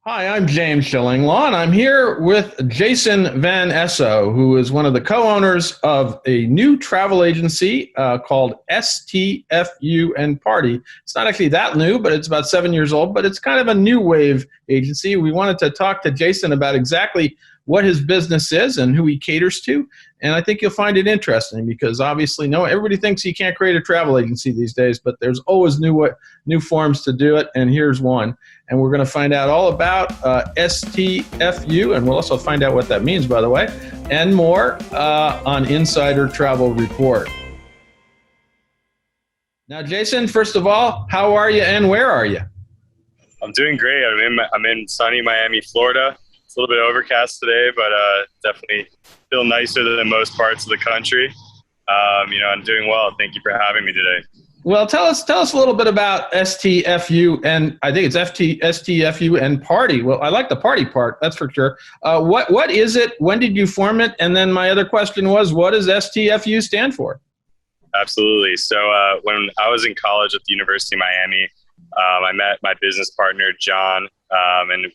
Hi, I'm James Shillinglaw, and I'm here with Jason Van Esso, who is one of the co-owners of a new travel agency called STFU and Party. It's not actually that new, but it's about 7 years old, but it's kind of a new wave agency. We wanted to talk to Jason about exactly what his business is and who he caters to. And I think you'll find it interesting because obviously, no, everybody thinks you can't create a travel agency these days, but there's always new forms to do it. And here's one. And we're going to find out all about STFU, and we'll also find out what that means, by the way, and more on Insider Travel Report. Now, Jason, first of all, how are you and where are you? I'm doing great. I'm in sunny Miami, Florida. It's a little bit overcast today, but definitely feel nicer than most parts of the country. I'm doing well. Thank you for having me today. Well, tell us a little bit about STFU, and I think it's STFU and Party. Well, I like the party part, that's for sure. What is it? When did you form it? And then my other question was, what does STFU stand for? Absolutely. So when I was in college at the University of Miami, I met my business partner, John, and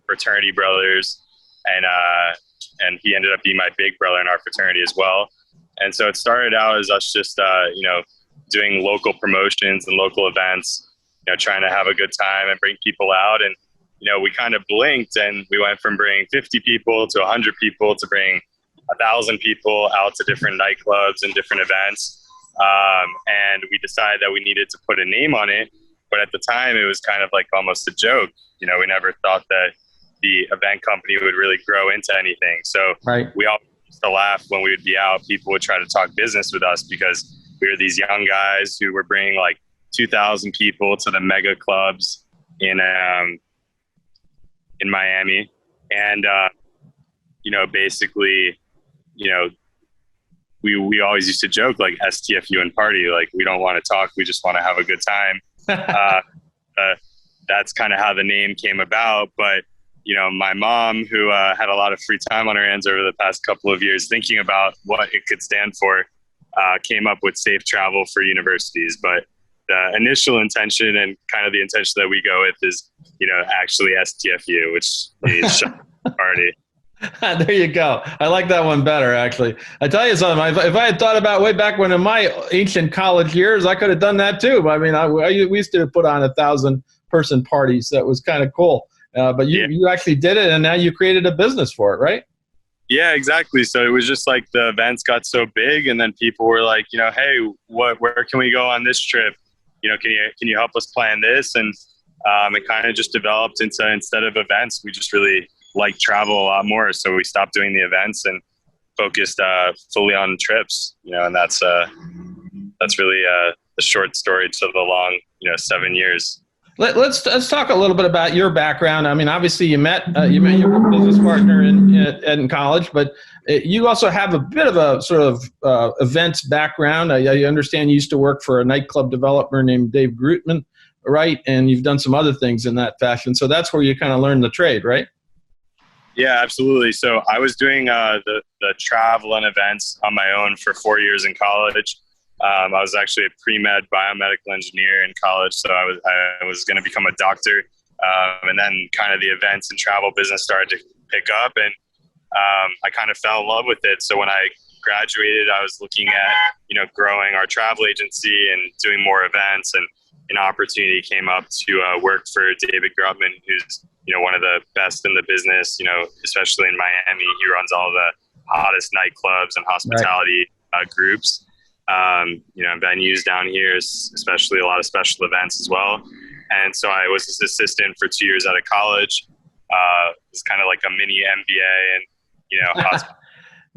fraternity brothers, and he ended up being my big brother in our fraternity as well. And so it started out as us just, doing local promotions and local events, trying to have a good time and bring people out. And, we kind of blinked and we went from bringing 50 people to 100 people to bring 1,000 people out to different nightclubs and different events. And we decided that we needed to put a name on it. But at the time, it was kind of like almost a joke. We never thought that the event company would really grow into anything. So We all used to laugh when we would be out. People would try to talk business with us because we were these young guys who were bringing like 2,000 people to the mega clubs in Miami. And, basically, we always used to joke like STFU and Party, like we don't want to talk. We just want to have a good time. That's kind of how the name came about. But, my mom, who had a lot of free time on her hands over the past couple of years thinking about what it could stand for, came up with Safe Travel for Universities. But the initial intention and kind of the intention that we go with is, actually STFU, which means Party. There you go. I like that one better, actually. I tell you something, if I had thought about way back when in my ancient college years, I could have done that too. I mean, we used to put on 1,000-person parties. That was kind of cool. But you actually did it, and now you created a business for it, right? Yeah, exactly. So it was just like the events got so big, and then people were like, hey, where can we go on this trip? Can you help us plan this? And it kind of just developed into, instead of events, we just really like travel a lot more. So we stopped doing the events and focused fully on trips, and that's really the short story to the long, 7 years. Let's talk a little bit about your background. I mean, obviously you met your business partner in college, but you also have a bit of a sort of events background. I understand you used to work for a nightclub developer named Dave Grootman, right? And you've done some other things in that fashion. So that's where you kind of learned the trade, right? Yeah, absolutely. So I was doing the travel and events on my own for 4 years in college. I was actually a pre-med biomedical engineer in college, so I was going to become a doctor. And then kind of the events and travel business started to pick up, and I kind of fell in love with it. So when I graduated, I was looking at, growing our travel agency and doing more events, and an opportunity came up to work for David Grutman, who's, one of the best in the business, especially in Miami. He runs all the hottest nightclubs and hospitality groups. Venues down here, especially a lot of special events as well. And so I was his assistant for 2 years out of college. It's kind of like a mini MBA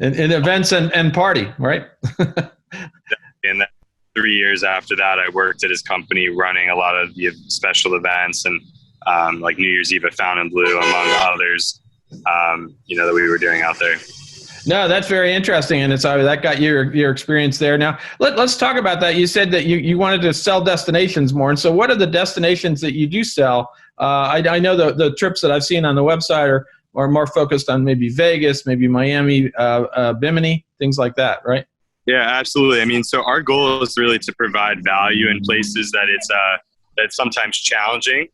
and, in events and party, right? And then 3 years after that, I worked at his company running a lot of the special events and like New Year's Eve at Fontainebleau, among others, that we were doing out there. No, that's very interesting, and that got your experience there. Now, let's talk about that. You said that you wanted to sell destinations more, and so what are the destinations that you do sell? I know the trips that I've seen on the website are more focused on maybe Vegas, maybe Miami, Bimini, things like that, right? Yeah, absolutely. I mean, so our goal is really to provide value in places that it's sometimes challenging,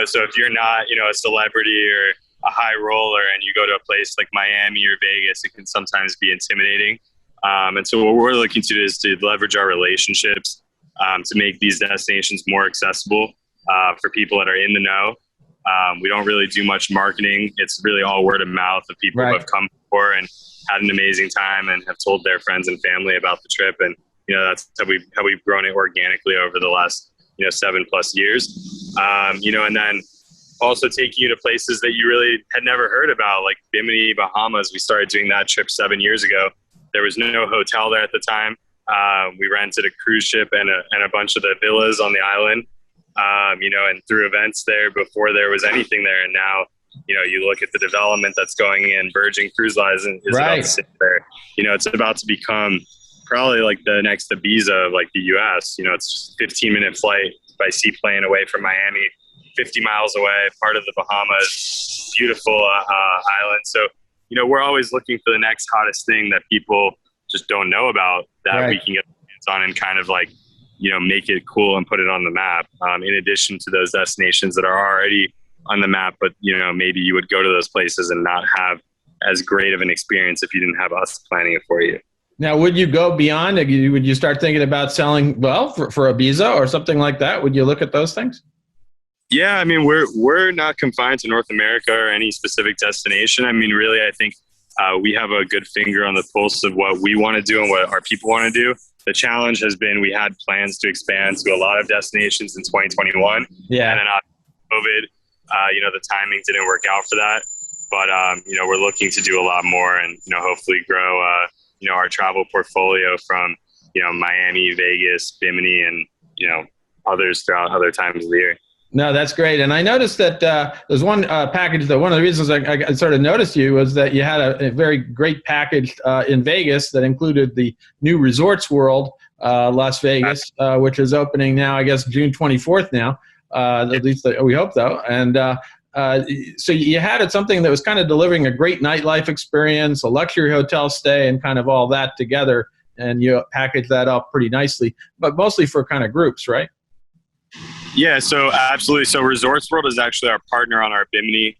So if you're not, a celebrity or a high roller and you go to a place like Miami or Vegas, it can sometimes be intimidating. And so what we're looking to do is to leverage our relationships to make these destinations more accessible for people that are in the know. We don't really do much marketing. It's really all word of mouth of people who have come before and had an amazing time and have told their friends and family about the trip. And, that's how we've grown it organically over the last, 7+ years. And then also taking you to places that you really had never heard about, like Bimini, Bahamas. We started doing that trip 7 years ago. There was no hotel there at the time. We rented a cruise ship and a bunch of the villas on the island, and through events there before there was anything there. And now, you look at the development that's going in. Virgin Cruise Lines is about to sit there. It's about to become probably like the next Ibiza of like the U.S. It's just a 15-minute flight by seaplane away from Miami, 50 miles away, part of the Bahamas, beautiful island. So, we're always looking for the next hottest thing that people just don't know about that we can get hands on and kind of like, make it cool and put it on the map. In addition to those destinations that are already on the map, but, maybe you would go to those places and not have as great of an experience if you didn't have us planning it for you. Now, would you go beyond? Would you start thinking about selling, for Ibiza or something like that? Would you look at those things? Yeah, I mean, we're not confined to North America or any specific destination. I mean, really, I think we have a good finger on the pulse of what we want to do and what our people want to do. The challenge has been we had plans to expand to a lot of destinations in 2021. Yeah. And then COVID, the timing didn't work out for that. But, we're looking to do a lot more and, hopefully grow, our travel portfolio from, Miami, Vegas, Bimini, and, others throughout other times of the year. No, that's great. And I noticed that there's one package that one of the reasons I sort of noticed you was that you had a very great package in Vegas that included the new Resorts World, Las Vegas, which is opening now, I guess, June 24th now, at least we hope, though. And so you had something that was kind of delivering a great nightlife experience, a luxury hotel stay, and kind of all that together. And you packaged that up pretty nicely, but mostly for kind of groups, right? Yeah, so absolutely. So Resorts World is actually our partner on our Bimini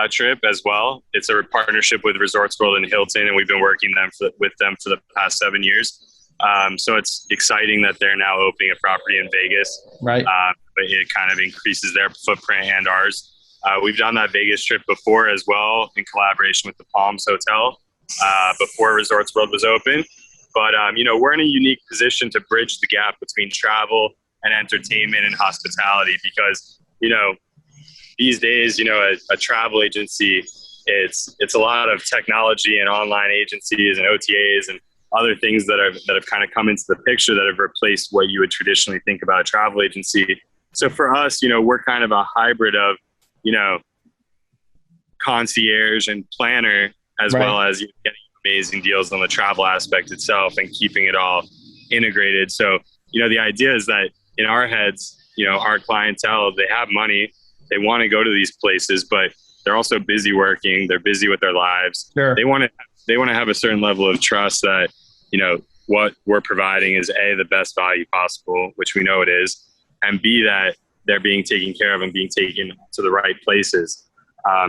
trip as well. It's a partnership with Resorts World and Hilton, and we've been working with them for the past 7 years. So it's exciting that they're now opening a property in Vegas. Right. But it kind of increases their footprint and ours. We've done that Vegas trip before as well in collaboration with the Palms Hotel before Resorts World was open. But, we're in a unique position to bridge the gap between travel and entertainment and hospitality because, these days, a travel agency, it's a lot of technology and online agencies and OTAs and other things that have kind of come into the picture that have replaced what you would traditionally think about a travel agency. So for us, we're kind of a hybrid of, concierge and planner, as well as getting amazing deals on the travel aspect itself and keeping it all integrated. So, the idea is that in our heads, our clientele, they have money, they want to go to these places, but they're also busy working. They're busy with their lives. Sure. They want to have a certain level of trust that, what we're providing is A, the best value possible, which we know it is, and B, that they're being taken care of and being taken to the right places.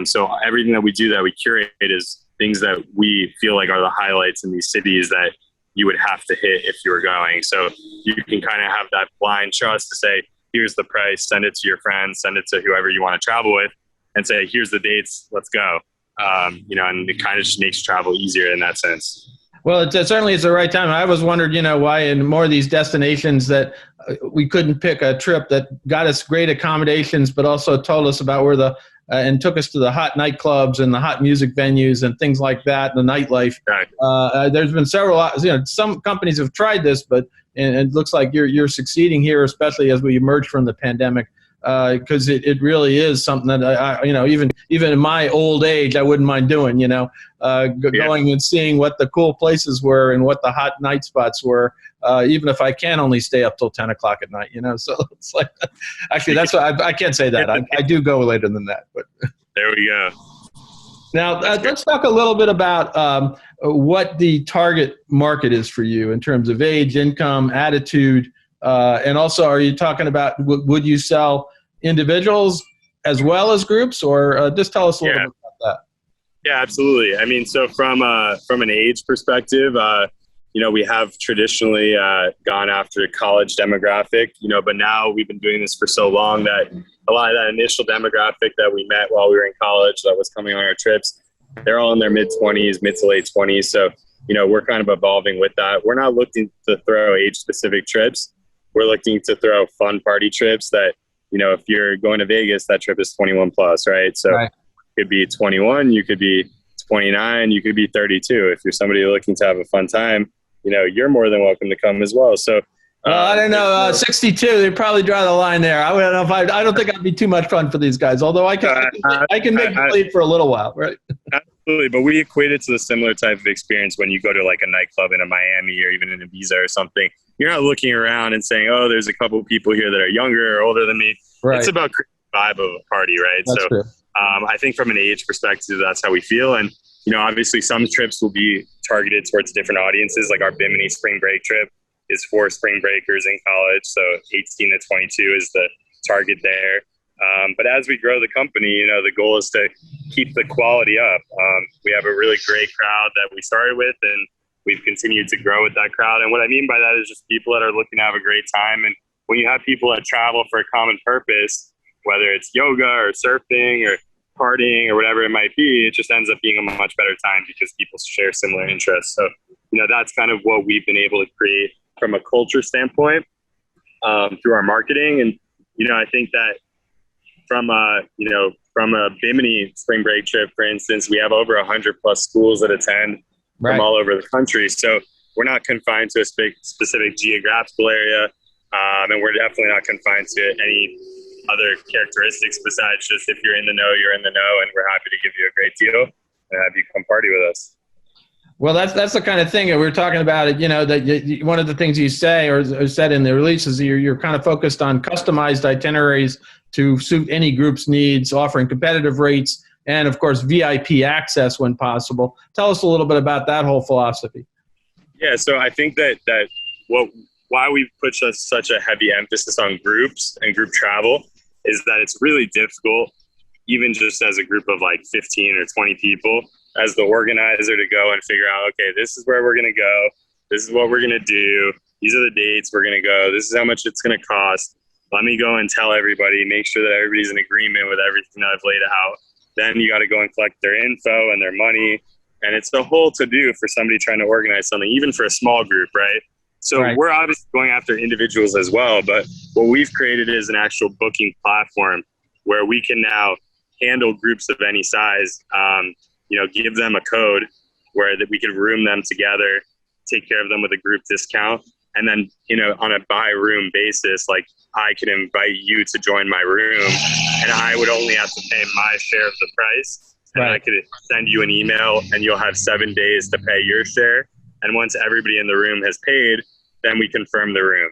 So everything that we do that we curate is things that we feel like are the highlights in these cities that you would have to hit if you were going. So you can kind of have that blind trust to say, here's the price, send it to your friends, send it to whoever you want to travel with, and say, here's the dates, let's go. And it kind of just makes travel easier in that sense. Well, it certainly is the right time. I always wondered, why in more of these destinations that we couldn't pick a trip that got us great accommodations, but also told us about where and took us to the hot nightclubs and the hot music venues and things like that, the nightlife. Right. There's been several, some companies have tried this, but it looks like you're succeeding here, especially as we emerge from the pandemic. Because it really is something that I even in my old age I wouldn't mind doing. Going and seeing what the cool places were and what the hot night spots were. Even if I can only stay up till 10 o'clock at night. So it's like actually that's what I can't say that I do go later than that. But there we go. Now let's talk a little bit about what the target market is for you in terms of age, income, attitude. And also, are you talking about would you sell individuals, as well as groups, or just tell us a little bit about that. Yeah, absolutely. I mean, so from an age perspective, we have traditionally gone after a college demographic, but now we've been doing this for so long that a lot of that initial demographic that we met while we were in college that was coming on our trips, they're all in their mid-20s, mid to late 20s. So, we're kind of evolving with that. We're not looking to throw age-specific trips. We're looking to throw fun party trips that, if you're going to Vegas, that trip is 21 plus, right? So right. You could be 21, you could be 29, you could be 32. If you're somebody looking to have a fun time, you're more than welcome to come as well. So, I don't know, 62, they probably draw the line there. I don't know if I don't think I'd be too much fun for these guys, although I can make it late for a little while, right? Absolutely, but we equate it to the similar type of experience when you go to like a nightclub in a Miami or even in Ibiza or something. You're not looking around and saying, oh, there's a couple people here that are younger or older than me. Right. It's about creating the vibe of a party, right? That's true. I think from an age perspective, that's how we feel. And, obviously some trips will be targeted towards different audiences. Like our Bimini spring break trip is for spring breakers in college. So 18 to 22 is the target there. But as we grow the company, the goal is to keep the quality up. We have a really great crowd that we started with, and we've continued to grow with that crowd. And what I mean by that is just people that are looking to have a great time. And when you have people that travel for a common purpose, whether it's yoga or surfing or partying or whatever it might be, it just ends up being a much better time because people share similar interests. So, that's kind of what we've been able to create from a culture standpoint through our marketing. And, I think that from a Bimini spring break trip, for instance, we have over 100 plus schools that attend from all over the country. So we're not confined to a specific geographical area. And we're definitely not confined to any other characteristics besides just if you're in the know, you're in the know, and we're happy to give you a great deal and have you come party with us. Well, that's the kind of thing that we're talking about. That one of the things you say or said in the release is you're kind of focused on customized itineraries to suit any group's needs, offering competitive rates, and of course VIP access when possible. Tell us a little bit about that whole philosophy. Yeah, so I think that why we've put such a heavy emphasis on groups and group travel is that it's really difficult, even just as a group of like 15 or 20 people, as the organizer to go and figure out, okay, this is where we're going to go. This is what we're going to do. These are the dates we're going to go. This is how much it's going to cost. Let me go and tell everybody, make sure that everybody's in agreement with everything that I've laid out. Then you got to go and collect their info and their money. And it's a whole to-do for somebody trying to organize something, even for a small group, right? So we're obviously going after individuals as well, but what we've created is an actual booking platform where we can now handle groups of any size, give them a code where that we could room them together, take care of them with a group discount. And then, on a by room basis, like I could invite you to join my room and I would only have to pay my share of the price. And I could send you an email and you'll have 7 days to pay your share. And once everybody in the room has paid, then we confirm the room.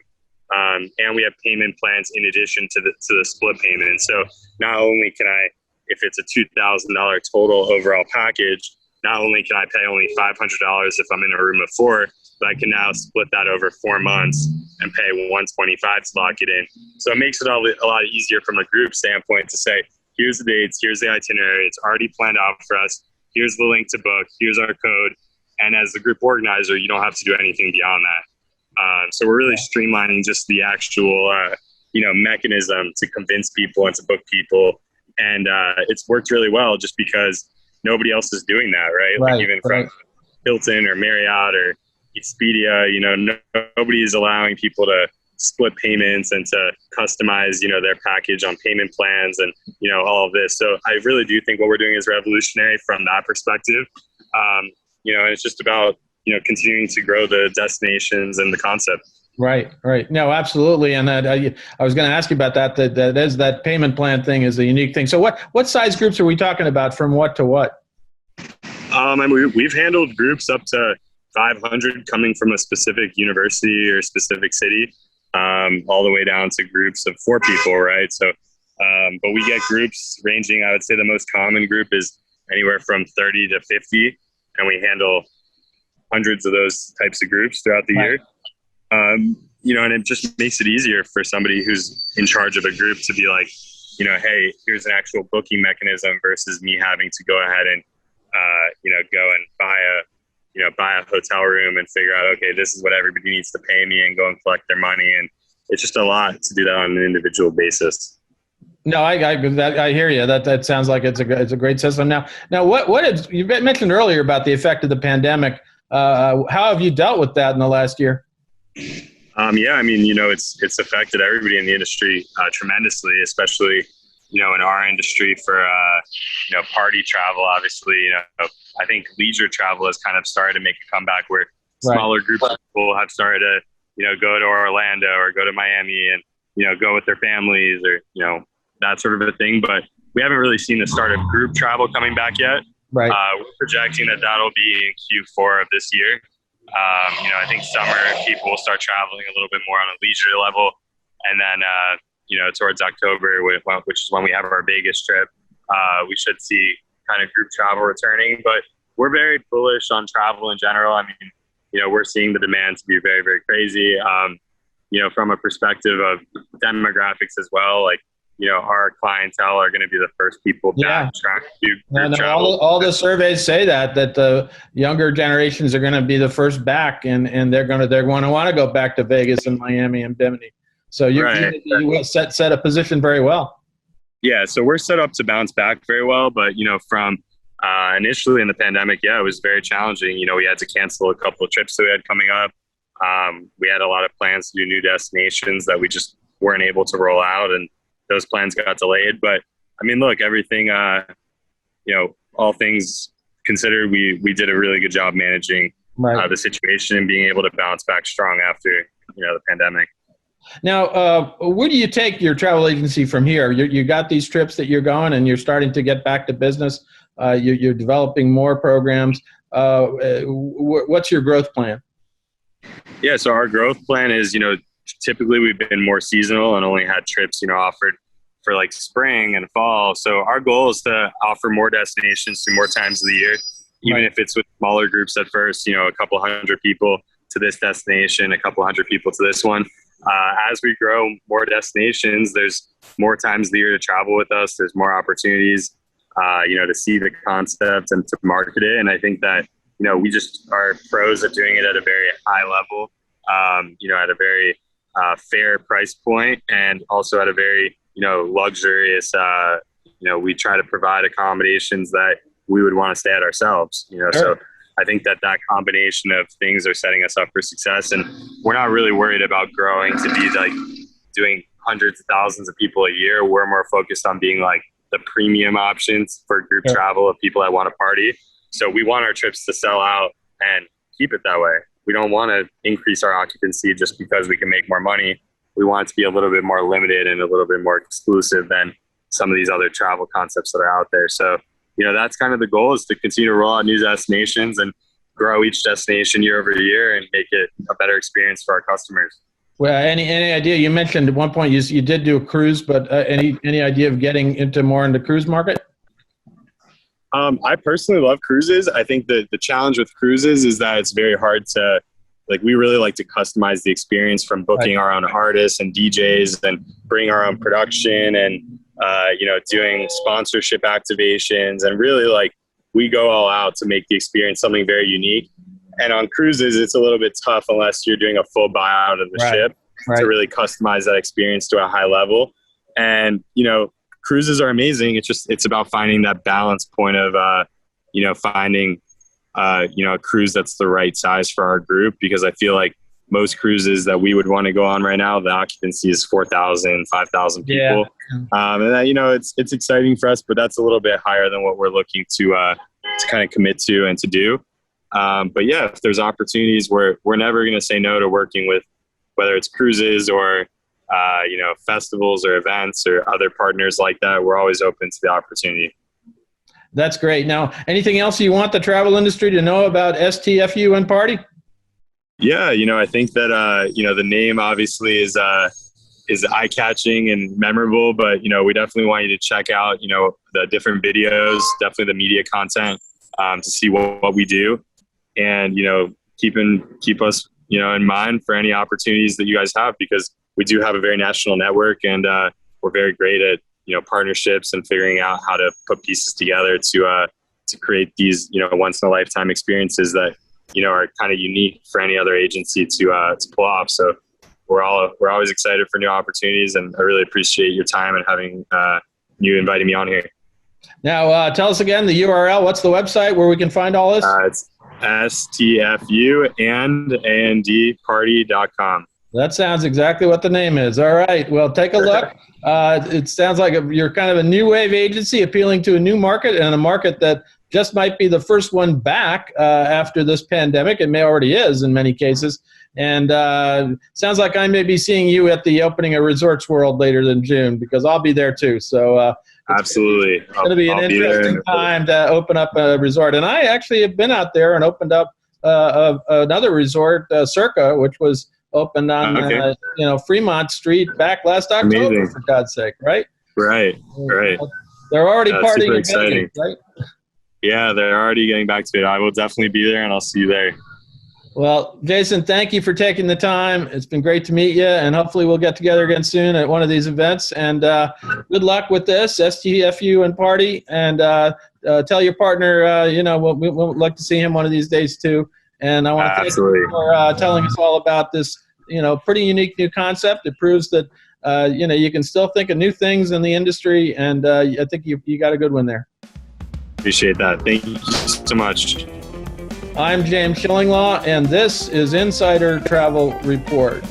And we have payment plans in addition to the split payment. So not only can I, if it's a $2,000 total overall package, not only can I pay only $500 if I'm in a room of 4, but I can now split that over 4 months and pay $125 to lock it in. So it makes it a lot easier from a group standpoint to say, here's the dates, here's the itinerary, it's already planned out for us, here's the link to book, here's our code. And as the group organizer, you don't have to do anything beyond that. So we're really streamlining just the actual, mechanism to convince people and to book people. And it's worked really well just because nobody else is doing that, right? Like even from Hilton or Marriott or Expedia, nobody is allowing people to split payments and to customize, their package on payment plans and, all of this. So I really do think what we're doing is revolutionary from that perspective. And it's just about, continuing to grow the destinations and the concept. Right. No, absolutely. And that I was going to ask you about that. That payment plan thing is a unique thing. So what size groups are we talking about from what to what? We've handled groups up to 500 coming from a specific university or specific city, all the way down to groups of 4 people, right? So, but we get groups ranging, I would say the most common group is anywhere from 30 to 50, and we handle hundreds of those types of groups throughout the year. And it just makes it easier for somebody who's in charge of a group to be like, hey, here's an actual booking mechanism versus me having to go ahead and, go and buy a hotel room and figure out, okay, this is what everybody needs to pay me and go and collect their money. And it's just a lot to do that on an individual basis. No, I hear you. That sounds like it's a great system. Now you mentioned earlier about the effect of the pandemic. How have you dealt with that in the last year? It's affected everybody in the industry tremendously, especially, in our industry for, party travel. Obviously, I think leisure travel has kind of started to make a comeback where smaller groups of people have started to, go to Orlando or go to Miami and, go with their families or, that sort of a thing. But we haven't really seen the start of group travel coming back yet. Right. We're projecting that'll be in Q4 of this year. I think summer people will start traveling a little bit more on a leisure level. And then, towards October, which is when we have our Vegas trip, we should see kind of group travel returning. But we're very bullish on travel in general. I mean, we're seeing the demand to be very, very crazy. From a perspective of demographics as well, like, our clientele are going to be the first people to attract to group travel. All the surveys say that the younger generations are going to be the first back, and they're going to want to go back to Vegas and Miami and Bimini. So you set a position very well. Yeah, so we're set up to bounce back very well, but from initially in the pandemic, it was very challenging. We had to cancel a couple of trips that we had coming up. We had a lot of plans to do new destinations that we just weren't able to roll out, and those plans got delayed. But I mean, look, everything, all things considered, we did a really good job managing the situation and being able to bounce back strong after, the pandemic. Now, where do you take your travel agency from here? You got these trips that you're going and you're starting to get back to business. You're developing more programs. What's your growth plan? Yeah, so our growth plan is, typically we've been more seasonal and only had trips, offered for like spring and fall. So our goal is to offer more destinations to more times of the year, even if it's with smaller groups at first, a couple hundred people to this destination, a couple hundred people to this one. As we grow more destinations, there's more times of the year to travel with us. There's more opportunities, to see the concept and to market it. And I think that, we just are pros at doing it at a very high level, at a very fair price point, and also at a very, luxurious, we try to provide accommodations that we would want to stay at ourselves, Sure. So I think that combination of things are setting us up for success, and we're not really worried about growing to be like doing hundreds of thousands of people a year. We're more focused on being like the premium options for group travel of people that want to party. So we want our trips to sell out and keep it that way. We don't want to increase our occupancy just because we can make more money. We want it to be a little bit more limited and a little bit more exclusive than some of these other travel concepts that are out there. So, that's kind of the goal, is to continue to roll out new destinations and grow each destination year over year and make it a better experience for our customers. Well, any idea? You mentioned at one point you did do a cruise, but any idea of getting more into cruise market? I personally love cruises. I think that the challenge with cruises is that it's very hard to, we really like to customize the experience, from booking our own artists and DJs and bring our own production and, doing sponsorship activations, and really we go all out to make the experience something very unique. And on cruises, it's a little bit tough unless you're doing a full buyout of the ship to really customize that experience to a high level. And, cruises are amazing. It's about finding that balance point of, finding, a cruise that's the right size for our group, because I feel like most cruises that we would want to go on right now, the occupancy is 4,000, 5,000 people. And that, it's exciting for us, but that's a little bit higher than what we're looking to kind of commit to and to do. But yeah, if there's opportunities, we're never going to say no to working with, whether it's cruises or, festivals or events or other partners like that. We're always open to the opportunity. That's great. Now, anything else you want the travel industry to know about STFU and Party? Yeah, I think that, the name obviously is eye-catching and memorable, but, we definitely want you to check out, the different videos, definitely the media content, to see what we do, and, keep us, in mind for any opportunities that you guys have, because we do have a very national network, and we're very great at, partnerships and figuring out how to put pieces together to create these, once in a lifetime experiences that, are kind of unique for any other agency to pull off. So we're always excited for new opportunities, and I really appreciate your time and having you inviting me on here. Now, tell us again the URL. What's the website where we can find all this? It's STFU and party.com. That sounds exactly what the name is. All right. Well, take a look. It sounds like you're kind of a new wave agency appealing to a new market, and a market that just might be the first one back after this pandemic. It may already is in many cases. And sounds like I may be seeing you at the opening of Resorts World later in June, because I'll be there too. So absolutely, it's going to be an interesting time to open up a resort. And I actually have been out there and opened up another resort, Circa, which was opened on Fremont Street back last October. Amazing. For God's sake, right? Right. They're already partying. Exciting, right? Yeah, they're already getting back to it. I will definitely be there, and I'll see you there. Well, Jason, thank you for taking the time. It's been great to meet you, and hopefully we'll get together again soon at one of these events. And good luck with this, STFU and Party. And tell your partner, we'll like to see him one of these days too. And I want to thank you for telling us all about this, pretty unique new concept. It proves that, you can still think of new things in the industry, and I think you got a good one there. Appreciate that. Thank you so much. I'm James Schillinglaw, and this is Insider Travel Report.